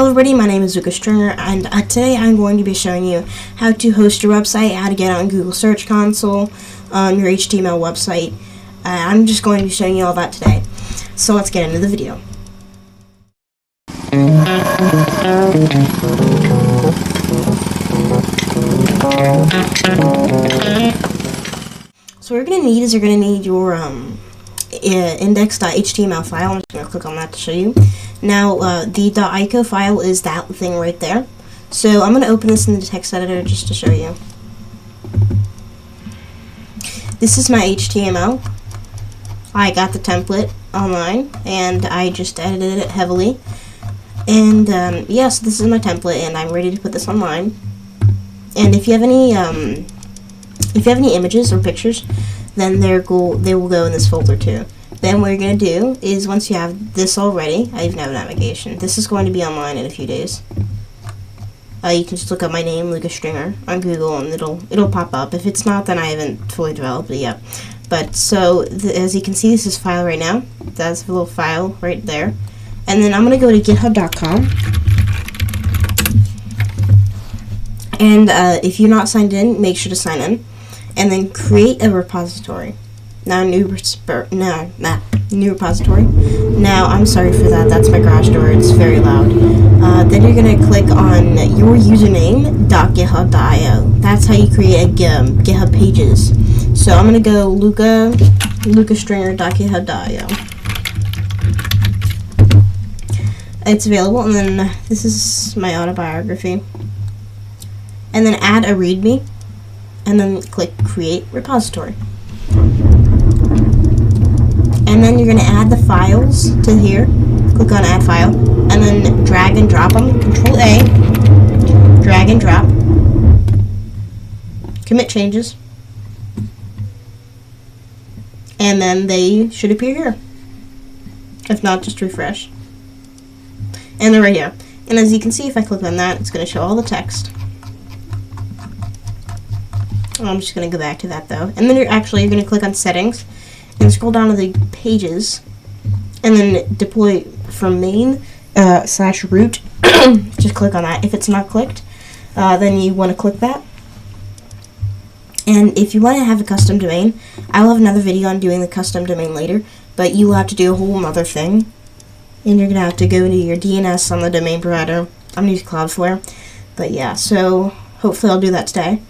Hello everybody, my name is Lucas Stringer, and today I'm going to be showing you how to host your website, how to get on Google Search Console, your HTML website. I'm just going to be showing you all that today. So let's get into the video. So what you're going to need is your index.html file. I'm just going to click on that to show you. Now, the .ico file is that thing right there. So I'm going to open this in the text editor just to show you. This is my HTML. I got the template online, and I just edited it heavily. And yes, this is my template, and I'm ready to put this online. And if you have any images or pictures, then they will go in this folder too. Then what you're going to do is, once you have this all ready, I even have navigation. This is going to be online in a few days. You can just look up my name, Lucas Stringer, on Google, and it'll pop up. If it's not, then I haven't fully developed it yet. But so as you can see, this is file right now. That's a little file right there. And then I'm going to go to github.com. And if you're not signed in, make sure to sign in. And then create a repository. Now new repository. Now I'm sorry for that. That's my garage door. It's very loud. Then you're gonna click on your username.github.io. That's how you create a GitHub pages. So I'm gonna go lucastringer.github.io. It's available, and then this is my autobiography. And then add a README, and then click create repository. And then you're going to add the files to here. Click on add file, and then drag and drop them. Control A, drag and drop. Commit changes. And then they should appear here. If not, just refresh. And they're right here. And as you can see, if I click on that, it's going to show all the text. I'm just going to go back to that though. And then you're going to click on settings and scroll down to the pages, and then deploy from main /root. Just click on that. If it's not clicked, then you want to click that. And if you want to have a custom domain, I will have another video on doing the custom domain later, but you will have to do a whole other thing. And you're going to have to go to your DNS on the domain provider. I'm going to use Cloudflare. But yeah, so hopefully I'll do that today.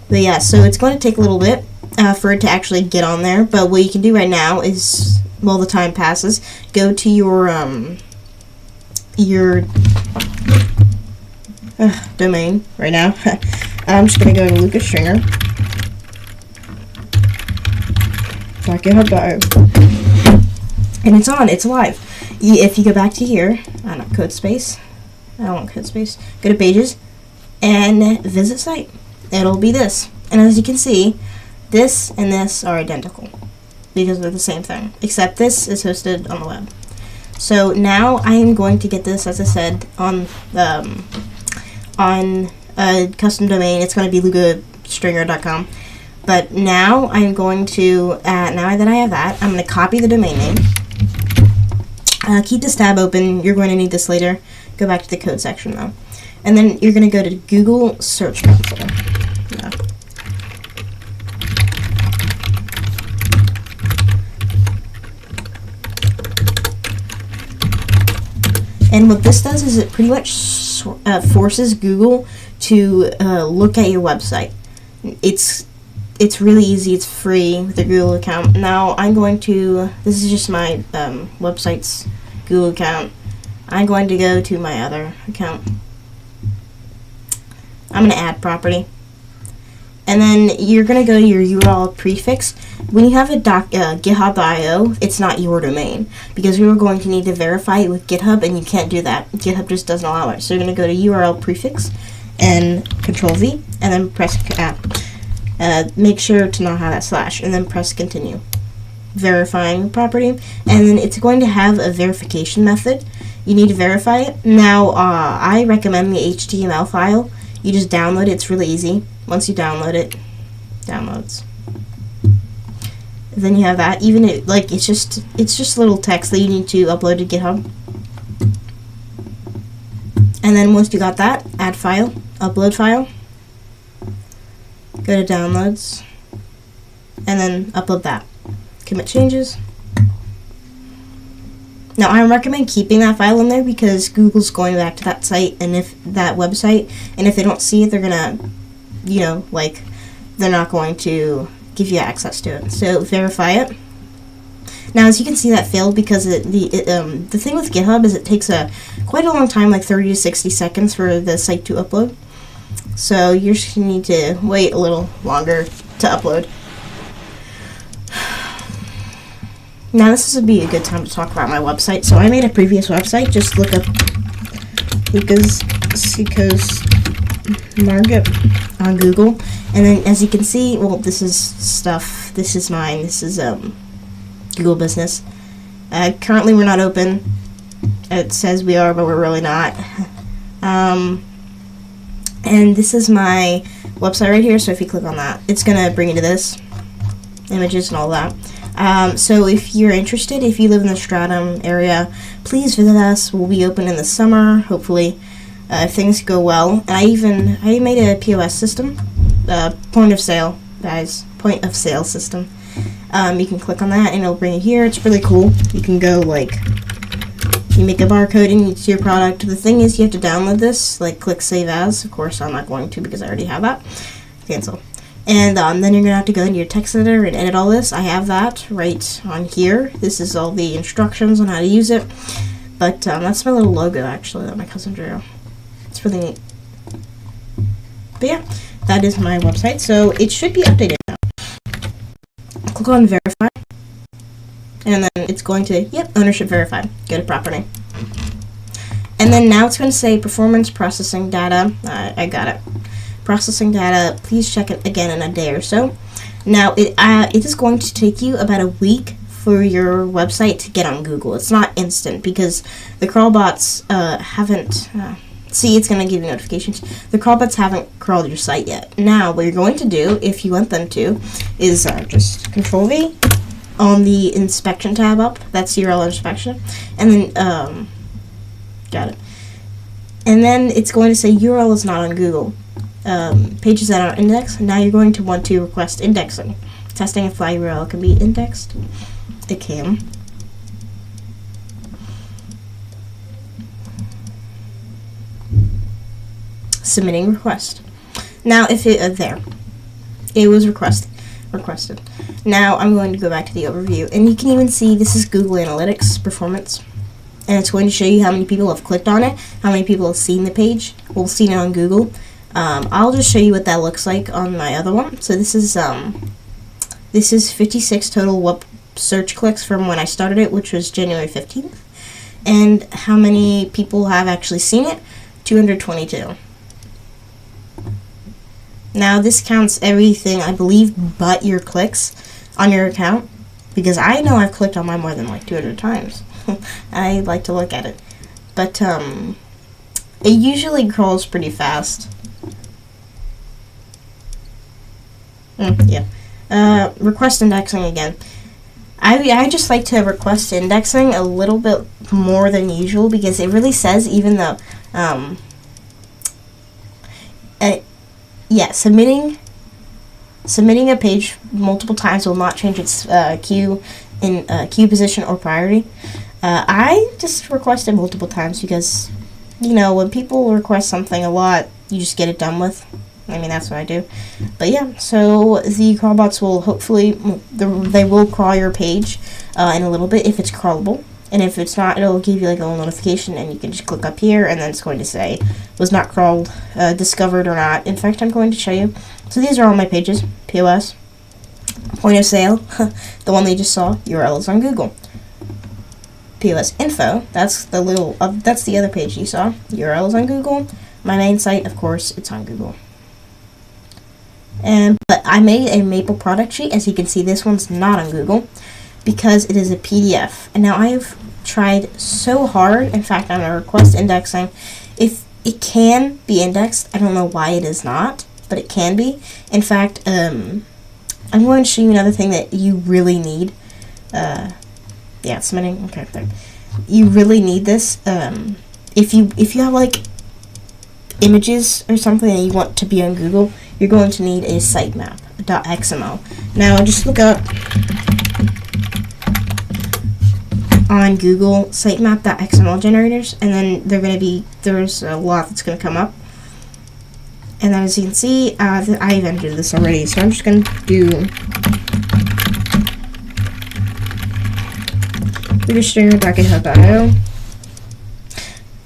But yeah, so it's going to take a little bit for it to actually get on there. But what you can do right now is, while the time passes, go to your domain right now. I'm just going to go to Lucas Stringer. And it's on. It's live. If you go back to here, code space. I don't want code space. Go to pages and visit site. It'll be this. And as you can see, this and this are identical because they're the same thing, except this is hosted on the web. So now I am going to get this, as I said, on a custom domain. It's going to be lucastringer.com. But now I'm going to, now that I have that, I'm going to copy the domain name. Keep this tab open. You're going to need this later. Go back to the code section though. And then you're going to go to Google Search Console. Yeah. And what this does is it pretty much forces Google to look at your website. It's really easy. It's free with a Google account. Now I'm going to, this is just my website's Google account. I'm going to go to my other account. I'm going to add property. And then you're going to go to your URL prefix. When you have a github.io, it's not your domain, because we were going to need to verify it with GitHub, and you can't do that. GitHub just doesn't allow it. So you're going to go to URL prefix and Control V, and then press make sure to not have that slash, and then press continue. Verifying property, and then it's going to have a verification method. You need to verify it. Now, I recommend the HTML file. You just download it. It's really easy. Once you download it, downloads. Then you have that. Even it's just little text that you need to upload to GitHub. And then once you got that, add file, upload file, go to downloads, and then upload that. Commit changes. Now I recommend keeping that file in there because Google's going back to that site and if that website, and if they don't see it, they're gonna, you know, like, they're not going to give you access to it. So verify it. Now, as you can see, that failed because the thing with GitHub is it takes quite a long time, like 30 to 60 seconds for the site to upload. So you just need to wait a little longer to upload. Now, this would be a good time to talk about my website. So I made a previous website. Just look up Lucas Seacoast Market on Google, and then as you can see, well, this is stuff. This is mine. This is Google Business. Currently, we're not open. It says we are, but we're really not. And this is my website right here. So if you click on that, it's gonna bring you to this images and all that. So if you're interested, if you live in the Stratham area, please visit us. We'll be open in the summer, hopefully, if things go well. And I made a POS system, point of sale, guys, point of sale system. You can click on that and it'll bring you here. It's really cool. You can go, like, you make a barcode and it's your product. The thing is, you have to download this, like, click save as. Of course, I'm not going to because I already have that. Cancel. And then you're going to have to go into your text editor and edit all this. I have that right on here. This is all the instructions on how to use it. But that's my little logo, actually, that my cousin drew. It's really neat. But yeah, that is my website. So it should be updated now. Click on verify. And then it's going to, yep, ownership verified. Go to property. And then now it's going to say performance processing data. I got it. Processing data, please check it again in a day or so. Now, it is going to take you about a week for your website to get on Google. It's not instant because the crawlbots haven't, see, it's going to give you notifications. The crawlbots haven't crawled your site yet. Now, what you're going to do, if you want them to, is just Control-V on the inspection tab up. That's URL inspection. And then, got it. And then it's going to say URL is not on Google. Pages that are indexed. Now you're going to want to request indexing. Testing if fly URL can be indexed. It can. Submitting request. Now if it there, it was requested. Now I'm going to go back to the overview, and you can even see this is Google Analytics performance, and it's going to show you how many people have clicked on it, how many people have seen the page, well, seen it on Google. I'll just show you what that looks like on my other one. So this is 56 total web search clicks from when I started it, which was January 15th. And how many people have actually seen it? 222. Now this counts everything, I believe, but your clicks on your account, because I know I've clicked on mine more than like 200 times. I like to look at it. But it usually crawls pretty fast. Yeah. Request indexing again. I just like to request indexing a little bit more than usual because it really says, even though, yeah, submitting a page multiple times will not change its queue position or priority. I just requested multiple times because, you know, when people request something a lot, you just get it done with. I mean, that's what I do. But yeah, so the crawlbots will hopefully, they will crawl your page in a little bit if it's crawlable. And if it's not, it'll give you like a little notification, and you can just click up here, and then it's going to say, was not crawled, discovered or not. In fact, I'm going to show you. So these are all my pages. POS, point of sale, the one they just saw, URL is on Google. POS info, that's the little, that's the other page you saw, URL is on Google. My main site, of course, it's on Google. But I made a Maple product sheet. As you can see, this one's not on Google because it is a PDF. And now I've tried so hard. In fact, I'm going to request indexing. If it can be indexed, I don't know why it is not, but it can be. In fact, I'm going to show you another thing that you really need. Yeah, submitting. Okay, there. You really need this. If you have like images or something that you want to be on Google, you're going to need a sitemap.xml. Now just look up on Google sitemap.xml generators, and then there's a lot that's going to come up. And then as you can see, I've entered this already, so I'm just going to do stringer.github.io.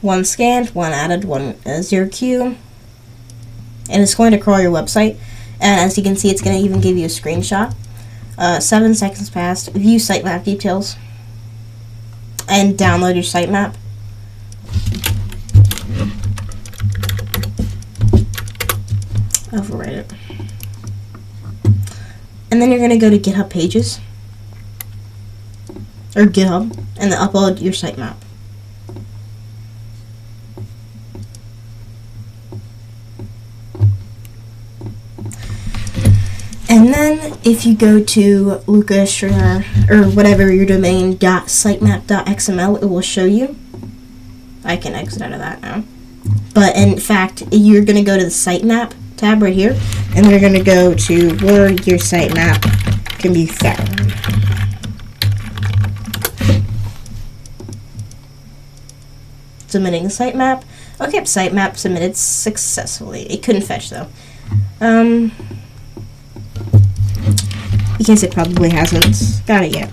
1 scanned, 1 added, 1 0 queue, and it's going to crawl your website. And as you can see, it's going to even give you a screenshot. 7 seconds passed. View sitemap details and download your sitemap. Overwrite it. And then you're going to go to GitHub Pages or GitHub and then upload your sitemap. And then if you go to Luca Stringer or whatever your domain .sitemap.xml, it will show you. I can exit out of that now. But in fact, you're going to go to the sitemap tab right here, and you're going to go to where your sitemap can be found. Submitting the sitemap. Okay, sitemap submitted successfully. It couldn't fetch though. Because it probably hasn't got it yet.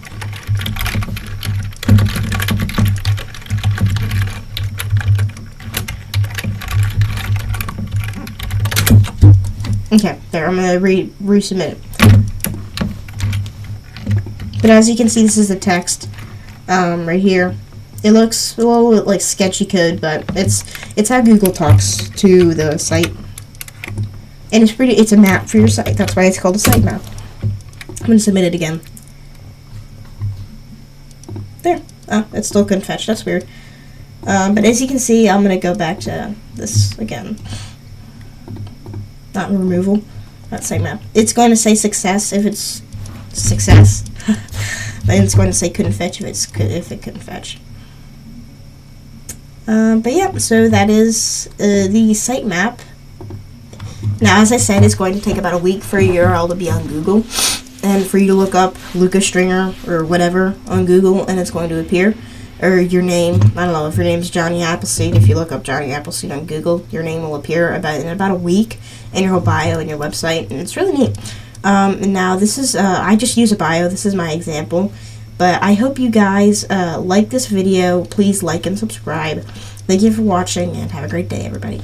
Okay, there, I'm going to resubmit it. But as you can see, this is the text right here. It looks a little bit like sketchy code, but it's how Google talks to the site. And it's a map for your site. That's why it's called a sitemap. I'm going to submit it again. There. Oh, it still couldn't fetch. That's weird. But as you can see, I'm going to go back to this again. Not removal. Not sitemap. It's going to say success if it's success. But it's going to say couldn't fetch if it couldn't fetch. But yeah, so that is the sitemap. Now, as I said, it's going to take about a week for your URL to be on Google, and for you to look up Lucas Stringer or whatever on Google, and it's going to appear. Or your name, I don't know, if your name's Johnny Appleseed, if you look up Johnny Appleseed on Google, your name will appear in about a week in your whole bio and your website, and it's really neat. And now this is, I just use a bio, this is my example, but I hope you guys like this video. Please like and subscribe. Thank you for watching, and have a great day, everybody.